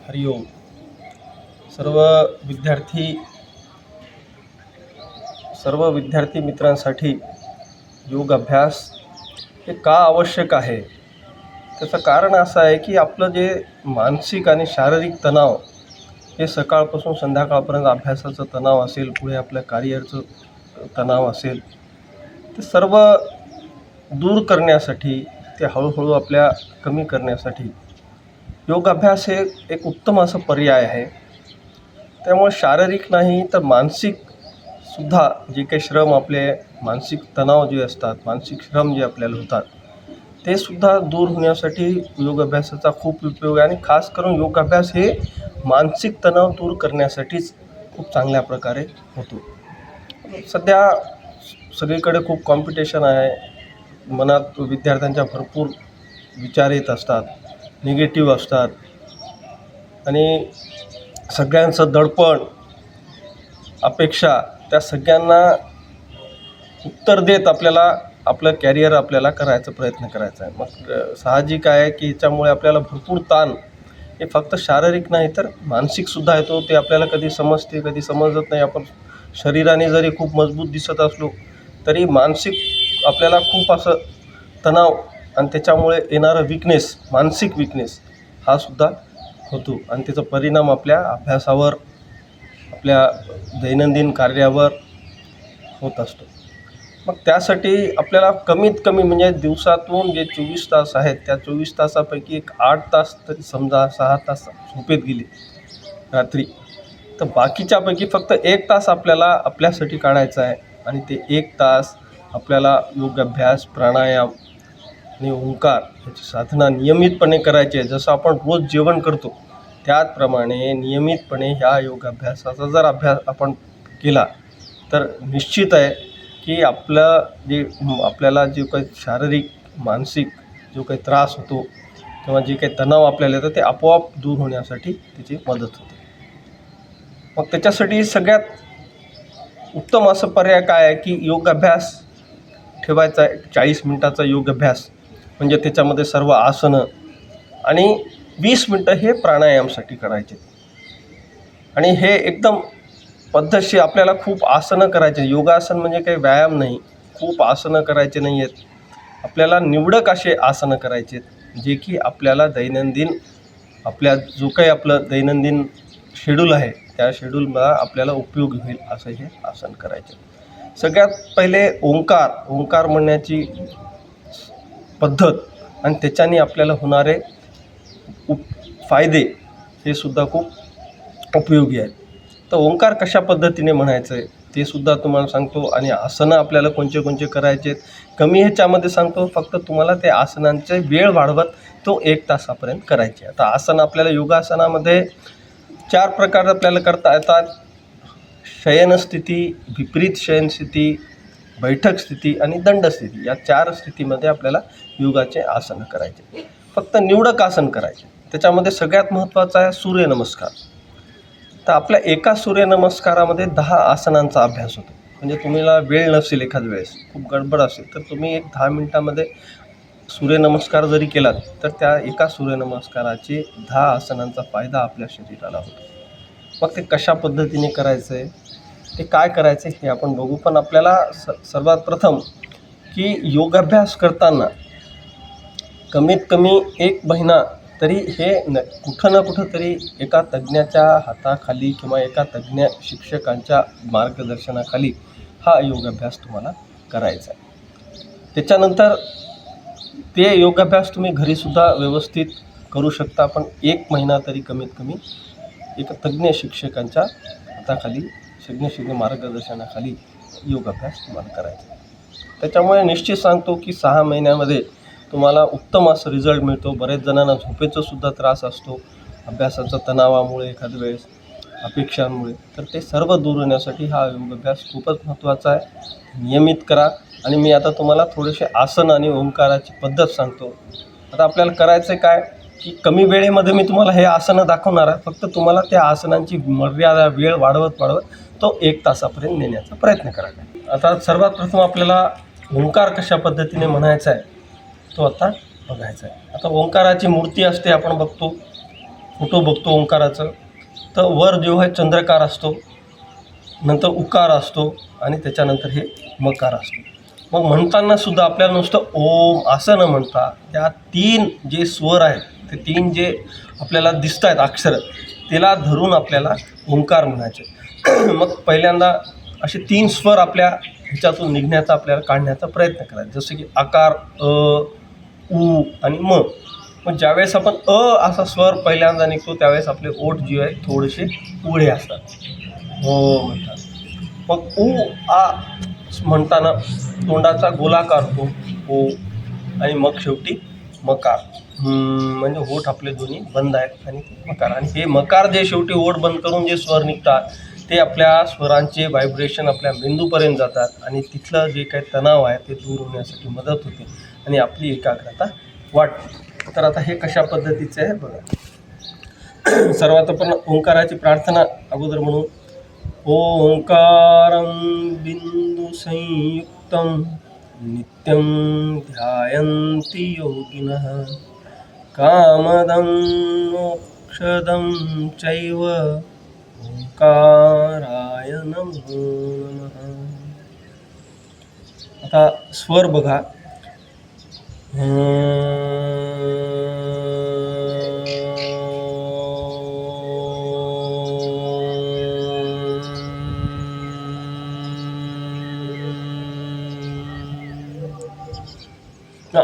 हरिओम. सर्व विद्यार्थी मित्रांसाठी योग अभ्यास हे का आवश्यक आहे, त्याचं कारण असं आहे की आपलं जे मानसिक आणि शारीरिक तणाव हे सकाळपासून संध्याकाळपर्यंत अभ्यासाचं तणाव असेल, पुढे आपल्या करिअरचं तणाव असेल, ते सर्व दूर करण्यासाठी, ते हळूहळू आपल्या कमी करण्यासाठी योग अभ्यास हे एक उत्तम असं पर्याय आहे. त्यामुळे शारीरिक नाही तर मानसिकसुद्धा जे काही श्रम, आपले मानसिक तणाव जे असतात, मानसिक श्रम जे आपल्याला होतात, ते सुद्धा दूर होण्यासाठी योग अभ्यासाचा खूप उपयोग आहे. आणि खास करून योग अभ्यास हे मानसिक तणाव दूर करण्यासाठीच खूप चांगल्या प्रकारे होतो. सध्या सगळीकडे खूप कॉम्पिटिशन आहे. मनात विद्यार्थ्यांच्या भरपूर विचार येत असतात, निगेटिव्ह असतात, आणि सगळ्यांचं दडपण, अपेक्षा, त्या सगळ्यांना उत्तर देत आपल्याला आपलं कॅरियर आपल्याला करायचा प्रयत्न करायचा आहे. मग साहजिक आहे की ह्याच्यामुळे आपल्याला भरपूर ताण, हे फक्त शारीरिक नाही तर मानसिकसुद्धा येतो. ते आपल्याला कधी समजते, कधी समजत नाही. आपण शरीराने जरी खूप मजबूत दिसत असलो तरी मानसिक आपल्याला खूप असं तणाव, आणि त्याच्यामुळे येणारं विकनेस, मानसिक विकनेस हा सुद्धा होतो, आणि त्याचा परिणाम आपल्या अभ्यासावर, आपल्या दैनंदिन कार्यावर होत असतो. मग त्यासाठी आपल्याला कमीत कमी म्हणजे दिवसातून जे 24 तास आहेत, त्या 24 तासापैकी एक 8 तास तरी समजा, 6 तास झोपेत गेले रात्री, तर बाकीच्यापैकी फक्त 1 तास आपल्याला आपल्यासाठी काढायचा आहे. आणि ते 1 तास आपल्याला योग अभ्यास, प्राणायाम आणि ओंकार ह्याची साधना नियमितपणे करायची आहे. जसं आपण रोज जेवण करतो त्याचप्रमाणे नियमितपणे ह्या योगाभ्यासाचा जर अभ्यास आपण केला तर निश्चित आहे की आपल्याला जे काही शारीरिक, मानसिक जो काही त्रास होतो किंवा जे काही तणाव आपल्याला येतं ते आपोआप दूर होण्यासाठी त्याची मदत होते. मग त्याच्यासाठी सगळ्यात उत्तम असं पर्याय काय आहे की योग अभ्यास ठेवायचा आहे. 40 मिनिटाचा योग अभ्यास म्हणजे त्याच्यामध्ये सर्व आसनं, आणि 20 मिनटं हे प्राणायामसाठी करायचे. आणि हे एकदम पद्धतशीर आपल्याला खूप आसनं करायचे. योगासन म्हणजे काही व्यायाम नाही, खूप आसनं करायचे नाही आहेत. आपल्याला निवडक असे आसनं करायचे आहेत जे की आपल्याला आपल्या जो काही आपलं दैनंदिन शेड्यूल आहे त्या शेड्यूलला आपल्याला उपयोगी होईल असं हे आसन करायचे. सगळ्यात पहिले ओंकार म्हणण्याची पद्धत आणि त्याच्याने आपल्याला होणारे फायदे हे सुद्धा खूप उपयोगी आहेत. तर ओंकार कशा पद्धतीने म्हणायचं आहे ते सुद्धा तुम्हाला सांगतो, आणि आसनं आपल्याला कोणते करायचे आहेत कमी ह्याच्यामध्ये सांगतो. फक्त तुम्हाला ते आसनांचे वेळ वाढवत तो 1 तासापर्यंत करायचे. आता आसन आपल्याला योगासनामध्ये 4 प्रकार आपल्याला करता येतात. शयनस्थिती, विपरीत शयनस्थिती, बैठक स्थिती आणि दंड स्थिती, या 4 स्थितीमध्ये आपल्याला योगाचे आसनं करायचे. फक्त निवडक आसन करायचे. त्याच्यामध्ये सगळ्यात महत्त्वाचं आहे सूर्यनमस्कार. तर आपल्या एका सूर्यनमस्कारामध्ये 10 आसनांचा अभ्यास होतो. म्हणजे तुम्हाला वेळ नसेल, एखाद्या वेळेस खूप गडबड असेल, तर तुम्ही एक 10 मिनटामध्ये सूर्यनमस्कार जरी केलात तर त्या एका सूर्यनमस्काराचे 10 आसनांचा फायदा आपल्या शरीराला होतो. मग ते कशा पद्धतीने करायचं आहे, ते काय करायचं हे आपण बघू. पण आपल्याला सर्वात प्रथम की योगाभ्यास करताना कमीत कमी 1 महिना तरी हे कुठं ना कुठं तरी एका तज्ज्ञाच्या हाताखाली किंवा एका तज्ज्ञ शिक्षकांच्या मार्गदर्शनाखाली हा योगाभ्यास तुम्हाला करायचा आहे. त्याच्यानंतर ते योगाभ्यास तुम्ही घरीसुद्धा व्यवस्थित करू शकता. पण 1 महिना तरी कमीत कमी एका तज्ज्ञ शिक्षकांच्या हाताखाली, तज्ज्ञ मार्गदर्शनाखाली योगाभ्यास तुम्हाला करायचा. त्याच्यामुळे निश्चित सांगतो की 6 महिन्यामध्ये तुम्हाला उत्तम असं रिझल्ट मिळतो. बरेच जणांना झोपेचा सुद्धा त्रास असतो, अभ्यासाचा तणावामुळे, एखाद्या वेळेस अपेक्षांमुळे. तर ते सर्व दूर होण्यासाठी हा योगाभ्यास खूपच महत्त्वाचा आहे. नियमित करा. आणि मी आता तुम्हाला थोडेसे आसन आणि ओंकाराची पद्धत सांगतो. आता आपल्याला करायचं आहे काय की कमी वेळेमध्ये मी तुम्हाला हे आसनं दाखवणार आहे. फक्त तुम्हाला त्या आसनांची मर्यादा, वेळ वाढवत तो 1 तासापर्यंत नेण्याचा प्रयत्न करायचा. आता सर्वात प्रथम आपल्याला ओंकार कशा पद्धतीने म्हणायचा आहे तो आता बघायचा आहे. आता ओंकाराची मूर्ती असते, आपण बघतो फोटो बघतो ओंकाराचं, तर वर जेव्हा चंद्रकार असतो, नंतर उकार असतो आणि त्याच्यानंतर हे मकार असतो. मग म्हणताना सुद्धा आपल्याला नुसतं ओम असं न म्हणता त्या 3 जे स्वर आहेत, ते 3 जे आपल्याला दिसत आहेत अक्षरं, त्याला धरून आपल्याला ओंकार म्हणायचे. मग पहिल्यांदा असे 3 स्वर आपल्या ह्याच्यातून निघण्याचा, आपल्याला काढण्याचा प्रयत्न करायचा. जसं की आकार अ, उ आणि म. मग ज्यावेळेस आपण असा स्वर पहिल्यांदा निघतो, त्यावेळेस आपले ओठ जे आहे थोडेसे उघडे असतात, हो म्हणतात. मग उ आ म्हणताना तोंडाचा गोलाकार होतो ओ, आणि मग शेवटी मकार, म्हणजे ओठ आपले दोन्ही बंद आहेत आणि मकार. आणि हे मकार जे शेवटी ओठ बंद करून जे स्वर निघतात, ते आपल्या स्वरांचे व्हायब्रेशन आपल्या मेंदूपर्यंत जातात आणि तिथलं जे काही तणाव आहे ते दूर होण्यासाठी मदत होते आणि आपली एकाग्रता वाढते. तर आता हे कशा पद्धतीचे आहे बघा. सर्वात आपण ओंकाराची प्रार्थना अगोदर म्हणू. ओंकारं बिंदु संयुक्तं नित्यं ध्यायन्ति योगिनः कामदं मोक्षदं चैव ओंकाराय नमो नमः. आता स्वर बघा.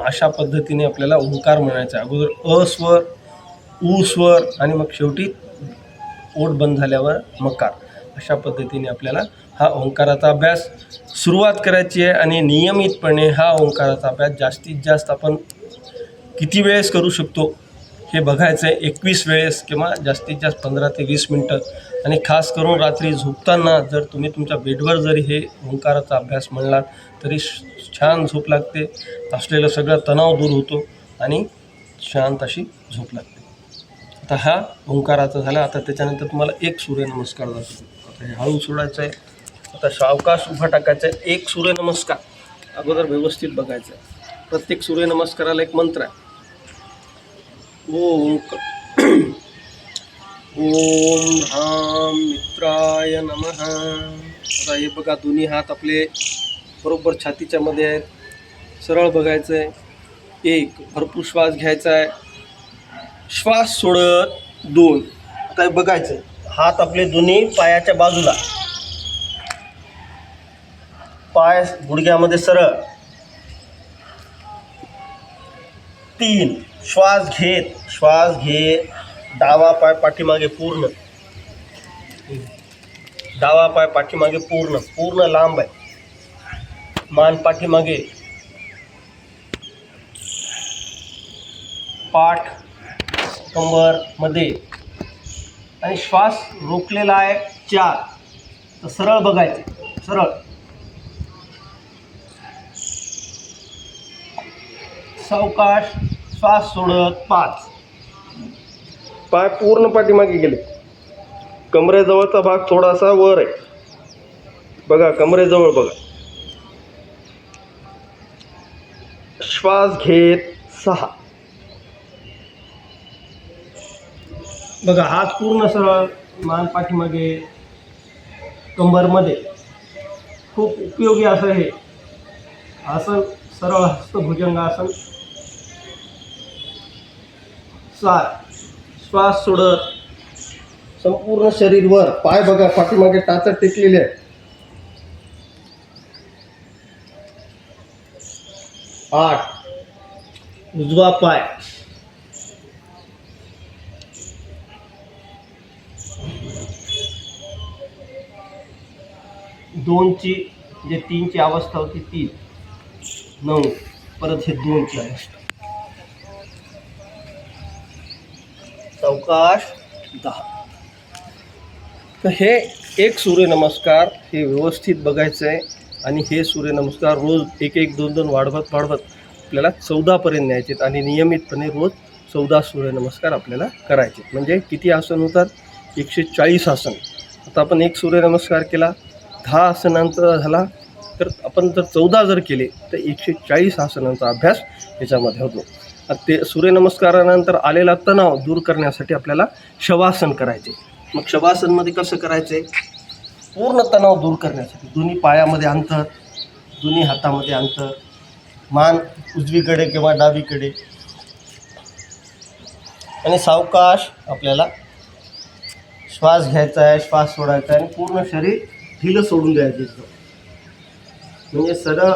अशा पद्धतीने आपल्याला ओंकार म्हणायचा. अगोदर अ स्वर, उ स्वर आणि मग शेवटी ओठ बंद झाल्यावर मकार. अशा पद्धतीने आपल्याला हा ओंकाराचा अभ्यास सुरुवात करायची आहे आणि नियमितपणे हा ओंकाराचा अभ्यास जास्तीत जास्त आपण किती वेळेस करू शकतो हे बघायचं आहे. 21 वेळेस किंवा जास्तीत जास्त 15 ते 20 मिनटं. आणि खास करून रात्री झोपताना जर तुम्ही तुमच्या बेडवर जरी हे ओंकाराचा अभ्यास म्हणलात तरी छान झोप लागते, असलेलं सगळं तणाव दूर होतो आणि शांत अशी झोप लागते. आता हा ओंकाराचा झाला. आता त्याच्यानंतर तुम्हाला एक सूर्यनमस्कार दाखवतो. आता हे हळू सोडायचं आहे. आता सावकाश उभा टाकायचं आहे. एक सूर्यनमस्कार अगोदर व्यवस्थित बघायचं आहे. प्रत्येक सूर्यनमस्काराला एक मंत्र आहे. ओम ह्रां मित्राय नमः. आता हे बघा, दोन्ही हात आपले बरोबर छातीच्या मध्ये आहेत. सरळ बघायचं आहे. एक भरपूर श्वास घ्यायचा आहे. श्वास सोडत 2. आता हे बघायचं, हात आपले दोन्ही पायाच्या बाजूला, पाय गुडघ्यामध्ये सरळ. 3 श्वास घे. डावा पाय पाठीमागे पूर्ण, डावा पाय पाठीमागे पूर्ण लांब आहे. मान पाठीमागे, पाठ कंबर मध्ये आणि श्वास रोखलेला आहे 4. तर सरळ बघायचे, सरळ. सावकाश श्वास सोडत 5. पाय पूर्ण पाठीमागे गेले. कमरेजवळचा भाग थोडासा वर आहे बघा, कमरेजवळ बघा. श्वास घेत 6. बघा, हात पूर्ण सरळ, मान पाठीमागे, कंबरमध्ये. खूप उपयोगी असं हे आसन, सरळ हस्त भुजंगासन. 7 श्वास सोडत संपूर्ण शरीर वर. पाय बघा पाठीमागे टाचत टेकलेले आहे. 8 उजवा पाय. 2ची जे 3ची अवस्था होती 3. 9 परत हे 2ची अवस्था. सावकाश 10. तर हे एक सूर्यनमस्कार हे व्यवस्थित बघायचं आहे आणि हे सूर्यनमस्कार रोज 1-1, 2-2 वाढवत आपल्याला 14पर्यंत न्यायचे आणि नियमितपणे रोज 14 सूर्यनमस्कार आपल्याला करायचे. म्हणजे किती आसन होतात? 140 आसन. आता आपण एक सूर्यनमस्कार केला, 10 आसनांचा झाला, तर आपण जर 14 जर केले तर 140 आसनांचा अभ्यास याच्यामध्ये होतो. ते सूर्यनमस्कारानंतर आलेला तणाव दूर करण्यासाठी आपल्याला शवासन करायचे. मग शवासनमध्ये कसं करायचं आहे, पूर्ण तणाव दूर करण्यासाठी दोन्ही पायामध्ये अंतर, दोन्ही हातामध्ये अंतर, मान उजवीकडे किंवा डावीकडे, आणि सावकाश आपल्याला श्वास घ्यायचा आहे, श्वास सोडायचा आहे, आणि पूर्ण शरीर ढिलं सोडून द्यायचं. म्हणजे सरळ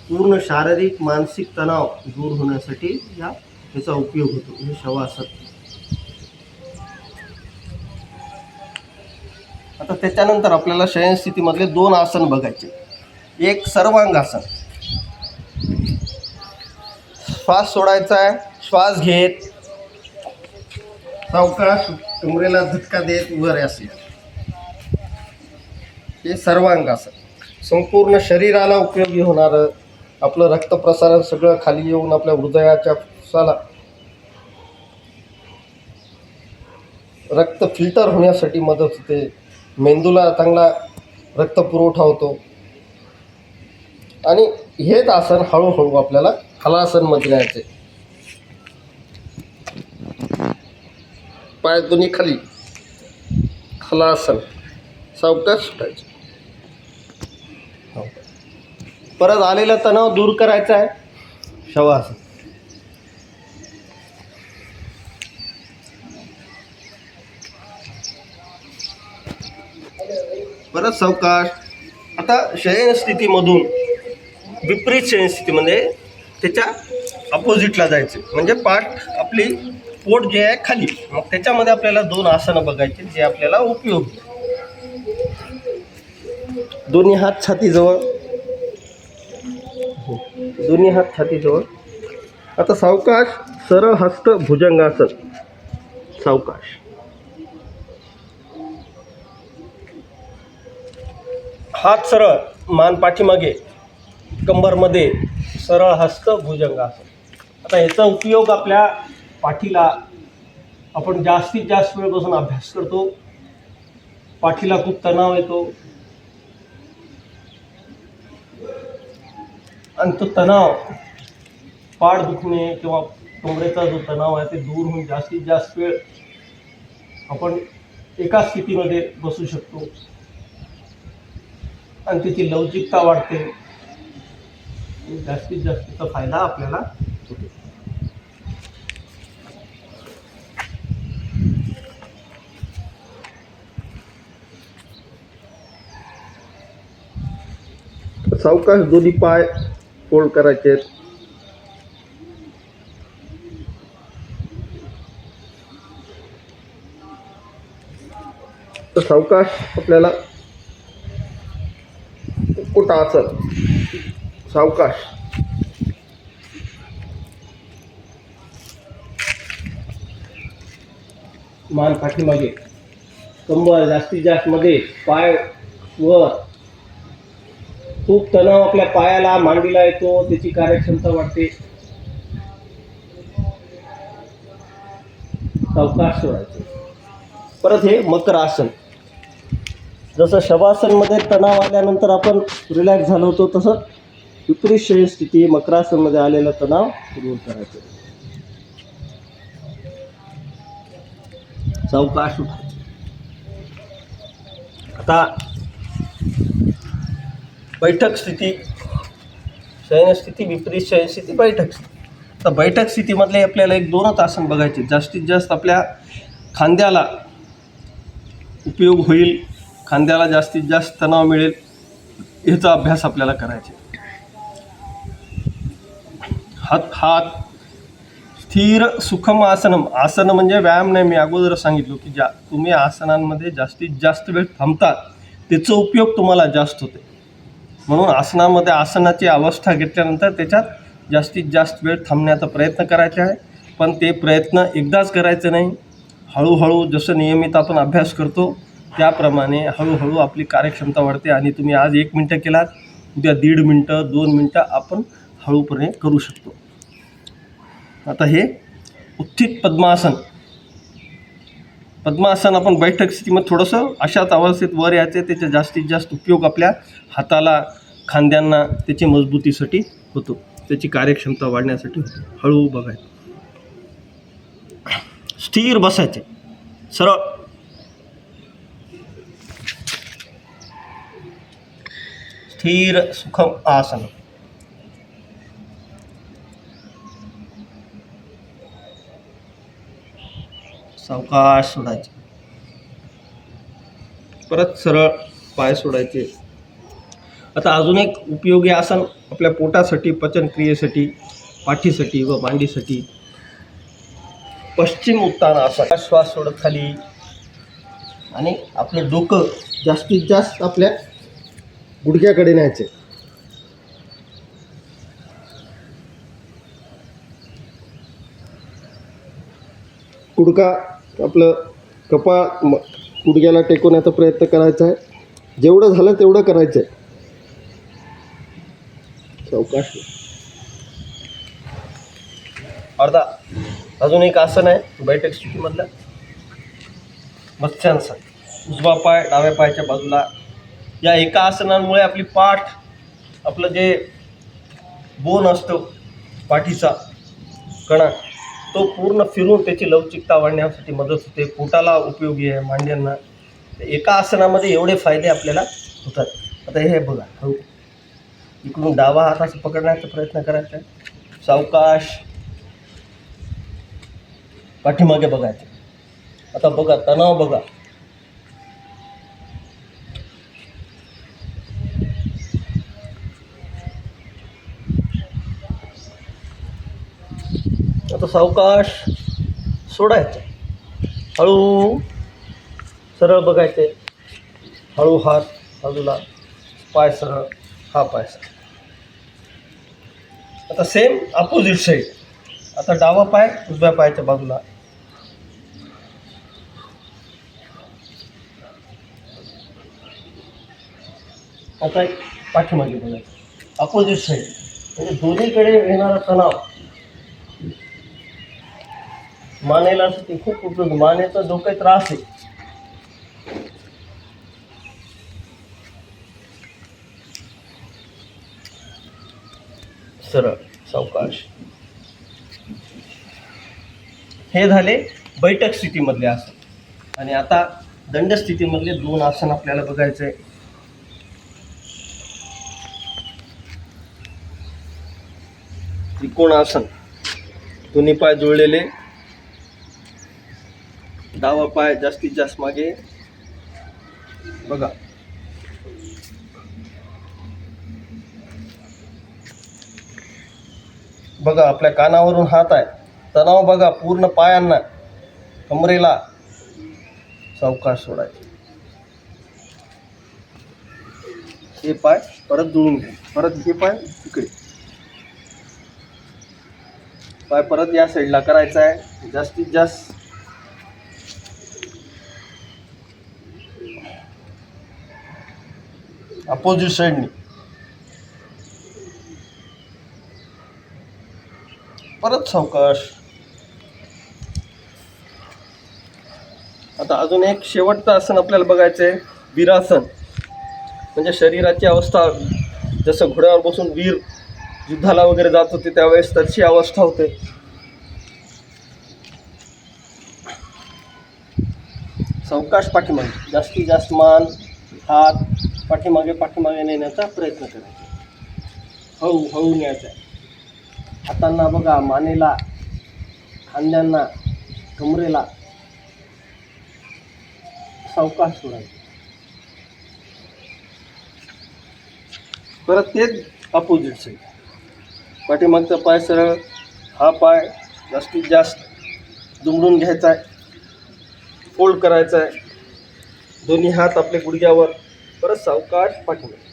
पूर्ण शारीरिक मानसिक तणाव दूर होण्यासाठी याचा उपयोग होतो, हे शवासन. आता त्याच्यानंतर आपल्याला शयनस्थितीमधले 2 आसन बघायचे. एक सर्वांगासन. श्वास सोडायचा आहे, श्वास घेत सावकाश कमरेला झटका देत वर असे, हे सर्वांगासन. संपूर्ण शरीराला उपयोगी होणारं, आपलं रक्तप्रसारण सगळं खाली येऊन आपल्या हृदयाच्या फुफ्फुसाला रक्त फिल्टर होण्यासाठी मदत होते, मेंदूला चांगला रक्तपुरवठा होतो. आणि हेच आसन हळूहळू आपल्याला हलासनमध्ये न्यायचे. पाय दोन्ही खाली, हलासन, सावकाश सुटायचे. परत आलेला तणाव दूर करायचा आहे, शवासन. परत सावकाश. आता शयनस्थितीमधून विपरीत शयनस्थितीमध्ये त्याच्या अपोजिटला जायचे, म्हणजे पाठ आपली पोट जे आहे खाली. मग त्याच्यामध्ये आपल्याला 2 आसनं बघायचे जे आपल्याला उपयोगी. दोन्ही हात छातीजवळ, दोन्ही हात छातीजवळ. आता सावकाश सरळ हस्त भुजंगासन. सावकाश. हात सरळ, मान पाठीमागे, कंबरमध्ये, सरळ हस्त भुजंगासन. आता याचा उपयोग आपल्या पाठीला, आपण जास्तीत जास्त वेळपासून अभ्यास करतो, पाठीला खूप तणाव येतो, आणि तो तणाव, पाठ दुखणे किंवा कमरेचा जो तणाव आहे ते दूर होऊन जास्तीत जास्त वेळ आपण एका स्थितीमध्ये बसू शकतो, आणि त्याची लवचिकता वाढते. जास्तीत जास्तीचा फायदा आपल्याला होतो. सावकाश दोन्ही पाय फोल्ड करायचे. तर सावकाश आपल्याला कुटासन. सावकाश. मान पाठीमागे, कंबर जास्तीत जास्त मध्ये, पाय वर. खूप तणाव आपल्या पायाला, मांडीला येतो, त्याची कार्यक्षमता वाढते. सावकाश सोडायचे. परत हे मकर आसन. जसं शवासनमध्ये तणाव आल्यानंतर आपण रिलॅक्स झालो होतो, तसं विपरीत शयनस्थिती मकरासनमध्ये आलेला तणाव दूर करायचा. सावकाश उठायचे. आता बैठक स्थिती, शयनस्थिती, विपरीत शयनस्थिती, बैठक स्थिती. तर बैठक स्थितीमधले आपल्याला 1-2च आसन बघायचे. जास्तीत जास्त आपल्या खांद्याला उपयोग होईल, खांद्याला जास्तीत जास्त तणाव मिळेल, ह्याचा अभ्यास आपल्याला करायचा. हात स्थिर सुखम आसनम. आसन म्हणजे व्यायाम नाही, मी अगोदर सांगितलं की तुम्ही आसनांमध्ये जास्तीत जास्त वेळ थांबतात, त्याचा उपयोग तुम्हाला जास्त होते. म्हणून आसनामध्ये आसनाची अवस्था घेतल्यानंतर त्याच्यात जास्तीत जास्त वेळ थांबण्याचा प्रयत्न करायचा आहे. पण ते प्रयत्न एकदाच करायचं नाही, हळूहळू जसं नियमित आपण अभ्यास करतो त्याप्रमाणे हळूहळू आपली कार्यक्षमता वाढते. आणि तुम्ही आज 1 मिनटं केलात, उद्या 1.5 मिनटं, 2 मिनटं आपण हळूपणे करू शकतो. आता हे उत्थित पद्मासन. पद्मासन आपण बैठक स्थितीमध्ये थोडंसं अशाच अवस्थेत वर यायचे. त्याचा जास्तीत जास्त उपयोग आपल्या हाताला, खांद्यांना त्याची मजबूतीसाठी होतो, त्याची कार्यक्षमता वाढण्यासाठी होतो. हळू बघायचं. स्थिर बसायचे, सरळ. स्थिर सुखम आसन. सावकाश सोडायचे. परत सरळ पाय सोडायचे. आता अजून एक उपयोगी आसन आपल्या पोटासाठी, पचनक्रियेसाठी, पाठीसाठी व मांडीसाठी, पश्चिम उत्तान आसन. श्वास सोडत खाली आणि आपलं डोकं जास्तीत जास्त आपल्या गुडघ्याकडे न्यायचे. गुडघा आपलं कपाळ गुडघ्याला टेकवण्याचा प्रयत्न करायचा आहे. जेवढं झालं तेवढं करायचं आहे. सावकाश. अर्धा. अजून एक आसन आहे बैठक स्थितीमधलं, मत्स्यासन. उजवा पाय डाव्या पायाच्या बाजूला. या एका आसनामुळे आपली पाठ, आपलं जे बोन असतो पाठीचा कणा, तो पूर्ण फिरून त्याची लवचिकता वाढण्यासाठी मदत होते. पोटाला उपयोगी आहे, मांड्यांना. एका आसनामध्ये एवढे फायदे आपल्याला होतात. आता हे बघा, हो, इकडून डावा हात असं पकडण्याचा प्रयत्न करायचा आहे. सावकाश पाठीमागे बघायचं. आता बघा, तणाव बघा. आता सावकाश सोडायचं. हळू सरळ बघायचे. हळू हात बाजूला, पाय सरळ, हा पाय सरळ. आता सेम अपोजिट साईड. आता डावा पाय उजव्या पायाच्या बाजूला. आता पाठीमागे बघायचं. Opposite side. म्हणजे दोन्हीकडे येणारा तणाव मानेला ते खूप उपयोगी. मानेचा जो काही त्रास आहे, सरळ सावकाश. हे झाले बैठक स्थितीमधले आसन. आणि आता दंड स्थितीमधले दोन आसन आपल्याला बघायचे. त्रिकोणासन. दोन्ही पाय जुळलेले, डावा पाय जास्तीत जास्त मागे बघा. बघा आपल्या कानावरून हात आहे. तणाव बघा पूर्ण पायांना, कमरेला. सावकाश सोडायचे. हे पाय परत जुळून घ्या. परत हे पाय इकडे, पाय परत या साईडला करायचा आहे. जास्तीत जास्त अपोजिट साईडनी. परत सावकाश. आता अजून एक शेवटचं आसन आपल्याला बघायचं आहे, वीरासन. म्हणजे शरीराची अवस्था, जसं घोड्यावर बसून वीर युद्धाला वगैरे जात होते त्यावेळेस तशी अवस्था होते. सावकाश पाठीमागे, जास्तीत जास्त मान, हात पाठीमागे नेण्याचा प्रयत्न करायचा. हळू न्यायचा आहे. हातांना बघा, मानेला, खांद्यांना, कमरेला. सावकाश सोडायचं. परत तेच अपोजिट साईड. पाठीमागचा पाय सरळ, हा पाय जास्तीत जास्त दुमडून घ्यायचा आहे, फोल्ड करायचा आहे. दोन्ही हात आपल्या गुडघ्यावर. परत सावकाश पाठीमागे.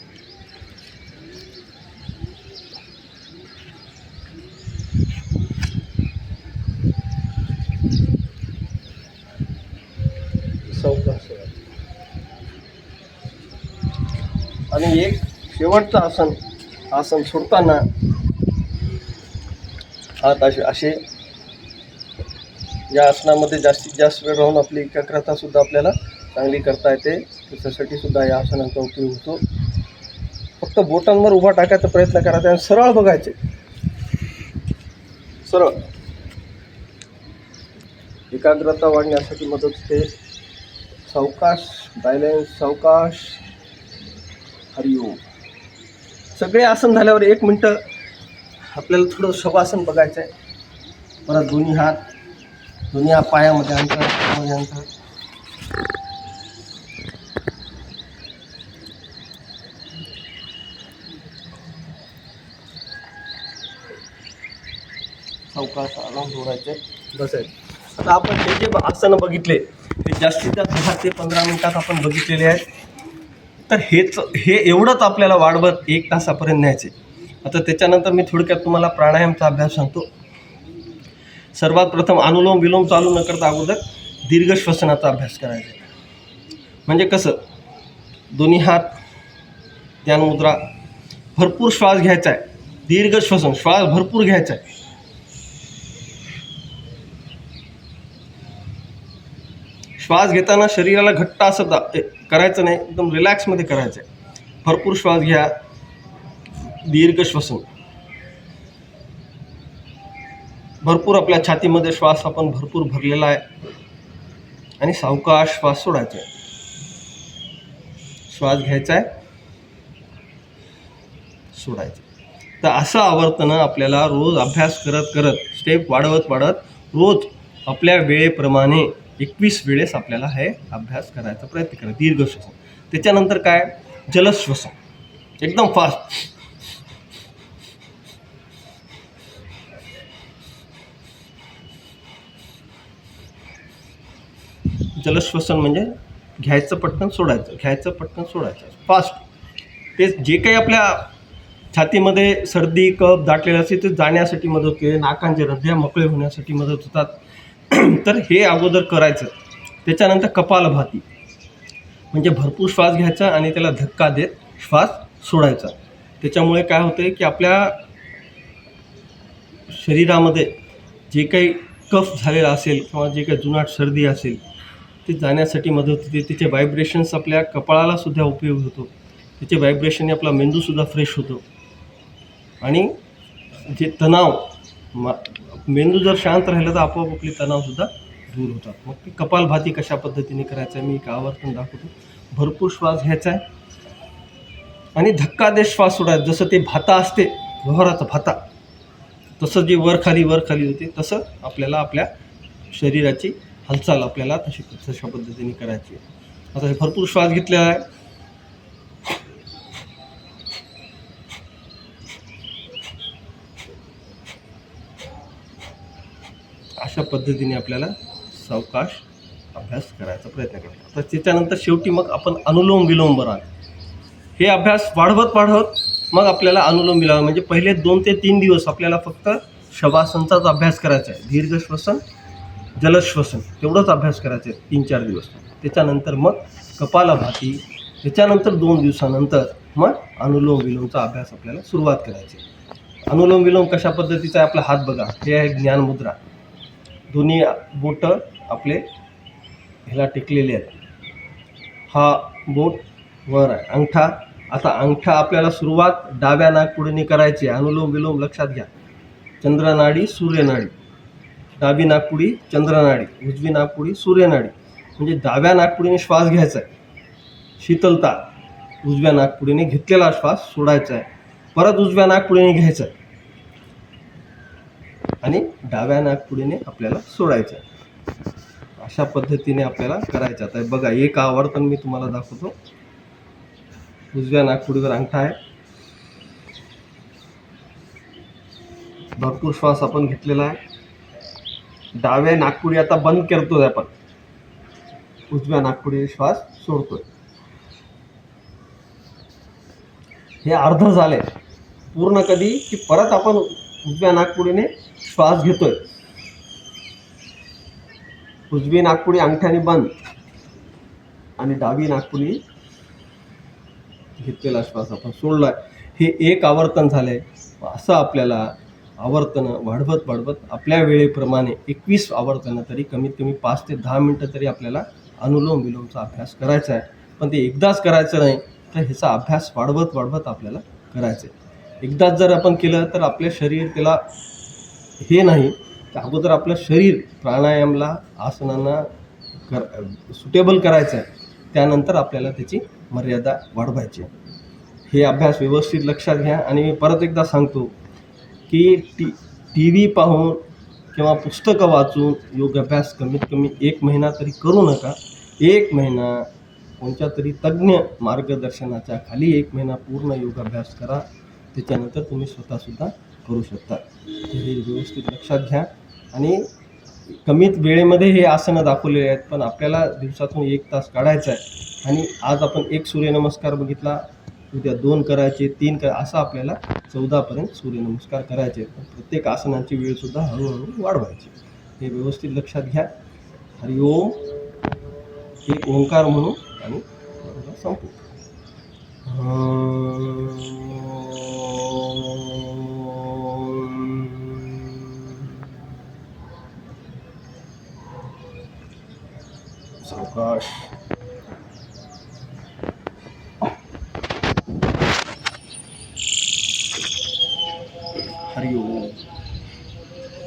सावकाश. आणि एक शेवटचं आसन सोडताना हात असे या आसनामध्ये जास्तीत जास्त वेळ राहून आपली एकाग्रता सुद्धा आपल्याला चांगली करता येते. त्याच्यासाठी सुद्धा या आसनांचा उपयोग होतो. फक्त बोटांवर उभा टाकायचा प्रयत्न करायचा आणि सरळ बघायचे. सरळ एकाग्रता वाढण्यासाठी मदत होते. सावकाश, बॅलन्स, सावकाश. हरिओम. सगळे आसन झाल्यावर 1 मिनटं आपल्याला थोडं शवासन बघायचं आहे. परत दोन्ही हात पायामध्ये आणतात. सावकाश आराम जोडायचे, बसायचं. आता आपण हे जे आसनं बघितले ते जास्तीत जास्त 10 ते 15 मिनिटात आपण बघितलेले आहेत. तर हे एवढंच आपल्याला वाढवत 1 तासापर्यंत न्यायचे. आता त्याच्यानंतर मी थोडक्यात तुम्हाला प्राणायामचा अभ्यास सांगतो. सर्वात प्रथम अनुलोम विलोम चालू न करता अगोदर दीर्घ श्वसनाचा अभ्यास करायचा. म्हणजे कसं, दोन्ही हात ध्यान मुद्रा, भरपूर श्वास घ्यायचा आहे. दीर्घ श्वसन, श्वास भरपूर घ्यायचा आहे. श्वास घेताना शरीराला घट्ट असं करायचं नाही, एकदम रिलॅक्समध्ये करायचं आहे. भरपूर श्वास घ्या, दीर्घ श्वसन. भरपूर आपल्या छातीमध्ये श्वास आपण भरपूर भरलेला आहे आणि सावकाश श्वास सोडायचा आहे. श्वास घ्यायचा आहे, सोडायचं. तर असं आवर्तनं आपल्याला रोज अभ्यास करत करत स्टेप वाढवत रोज आपल्या वेळेप्रमाणे 21 वेळेस आपल्याला हे अभ्यास करायचा प्रयत्न करा. दीर्घ श्वसन. त्याच्यानंतर काय, जलश्वसन, एकदम फास्ट. जलश्वसन म्हणजे घ्यायचं पटकन सोडायचं, घ्यायचं पटकन सोडायचं, फास्ट. ते जे काही आपल्या छातीमध्ये सर्दी कफ दाटलेला असेल ते जाण्यासाठी मदत होते. नाकांचे रंध्या मोकळे होण्यासाठी मदत होतात. तर हे अगोदर करायचं. त्याच्यानंतर कपालभाती म्हणजे भरपूर श्वास घ्यायचा आणि त्याला धक्का देत श्वास सोडायचा. त्याच्यामुळे काय होते की आपल्या शरीरामध्ये जे काही कफ झालेला असेल किंवा जे काही जुनाट सर्दी असेल ते जाण्यासाठी मदत होते. त्याचे व्हायब्रेशन्स आपल्या कपाळाला सुद्धा उपयोग होतो. त्याचे व्हायब्रेशनने आपला मेंदूसुद्धा फ्रेश होतो. आणि जे तणाव, मेंदू जर शांत राहिला तर आपोआप आपले तणावसुद्धा दूर होतात. मग ते कपालभाती कशा पद्धतीने करायचं आहे मी एक आवर्तन दाखवतो. भरपूर श्वास घ्यायचा आहे आणि धक्का देत श्वास सोडायचा. जसं ते भाता असते, व्यवहाराचा भाता, तसं जे वर खाली होते तसं आपल्याला आपल्या शरीराची हालचाल आपल्याला तशा पद्धतीने करायची आहे. आता हे भरपूर श्वास घेतलेला आहे. अशा पद्धतीने आपल्याला सावकाश अभ्यास करायचा प्रयत्न करतो. तर त्याच्यानंतर शेवटी मग आपण अनुलोम विलोम बघा. हे अभ्यास वाढवत मग आपल्याला अनुलोम विलोम म्हणजे पहिले 2 ते 3 दिवस आपल्याला फक्त शवासनचाच अभ्यास करायचा आहे. दीर्घ श्वसन, जलश्वसन तेवढंच अभ्यास करायचं आहे 3-4 दिवस. त्याच्यानंतर मग कपालभाती, त्याच्यानंतर 2 दिवसानंतर मग अनुलोम विलोमचा अभ्यास आपल्याला सुरुवात करायची. अनुलोम विलोम कशा पद्धतीचा आहे, आपला हात बघा, हे आहे ज्ञान मुद्रा. दोन्ही बोटं आपले ह्याला टेकलेले आहेत. हा बोट वर आहे, अंगठा. आता अंगठा आपल्याला सुरुवात डाव्या नाकपुडीने करायची आहे. अनुलोम विलोम लक्षात घ्या. चंद्रनाडी, सूर्यनाडी. डावी नाकपुडी चंद्रनाडी, उजवी नाकपुडी सूर्यनाडी. म्हणजे डाव्या नाकपुडीने श्वास घ्यायचा आहे, शीतलता. उजव्या नाकपुडीने घेतलेला श्वास सोडायचा आहे. परत उजव्या नाकपुडीने घ्यायचा आहे आणि डाव्या नाकपुडीने आपल्याला सोडायचं आहे. अशा पद्धतीने आपल्याला करायचं. आता बघा, एक आवर्तन मी तुम्हाला दाखवतो. उजव्या नाकपुडीवर अंगठा आहे, भरपूर श्वास आपण घेतलेला आहे. डाव्या नाकपुडी आता बंद करतोय आपण, उजव्या नाकपुडीने श्वास सोडतोय. हे अर्ध झाले. पूर्ण कधी की परत आपण उजव्या नाकपुडीने श्वास घेतोय. उजवी नाकपुडी अंगठ्याने बंद आणि डावी नाकपुडी घेतलेला श्वास आपण सोडलाय. हे एक आवर्तन झालंय. असं आपल्याला आवर्तनं वाढवत आपल्या वेळेप्रमाणे 21 आवर्तनं तरी कमीत कमी 5 ते 10 मिनटं तरी आपल्याला अनुलोम विलोमचा अभ्यास करायचा आहे. पण ते एकदाच करायचं नाही, तर ह्याचा अभ्यास वाढवत आपल्याला करायचं आहे. एकदाच जर आपण केलं तर आपले शरीर त्याला हे नाही, तर अगोदर आपलं शरीर प्राणायामला आसनांना सुटेबल करायचं आहे, त्यानंतर आपल्याला त्याची मर्यादा वाढवायची आहे. हे अभ्यास व्यवस्थित लक्षात घ्या. आणि मी परत एकदा सांगतो की टी व्ही पाहून किंवा पुस्तकं वाचून योगाभ्यास कमीत कमी 1 महिना तरी करू नका. 1 महिना कोणत्या तरी तज्ज्ञ मार्गदर्शनाच्या खाली 1 महिना पूर्ण योगाभ्यास करा. त्याच्यानंतर तुम्ही स्वतःसुद्धा करू शकता. हे व्यवस्थित लक्षात घ्या. आणि कमीत वेळेमध्ये हे आसनं दाखवलेले आहेत, पण आपल्याला दिवसातून 1 तास काढायचा आहे. आणि आज आपण 1 सूर्यनमस्कार बघितला, उद्या 2 करायचे, 3 असं आपल्याला 14पर्यंत सूर्यनमस्कार करायचे आहेत. पण प्रत्येक आसनाची वेळसुद्धा हळूहळू वाढवायची. हे व्यवस्थित लक्षात घ्या. हरिओम. एक ओंकार म्हणू आणि संपू. सावकाश. हरिओम.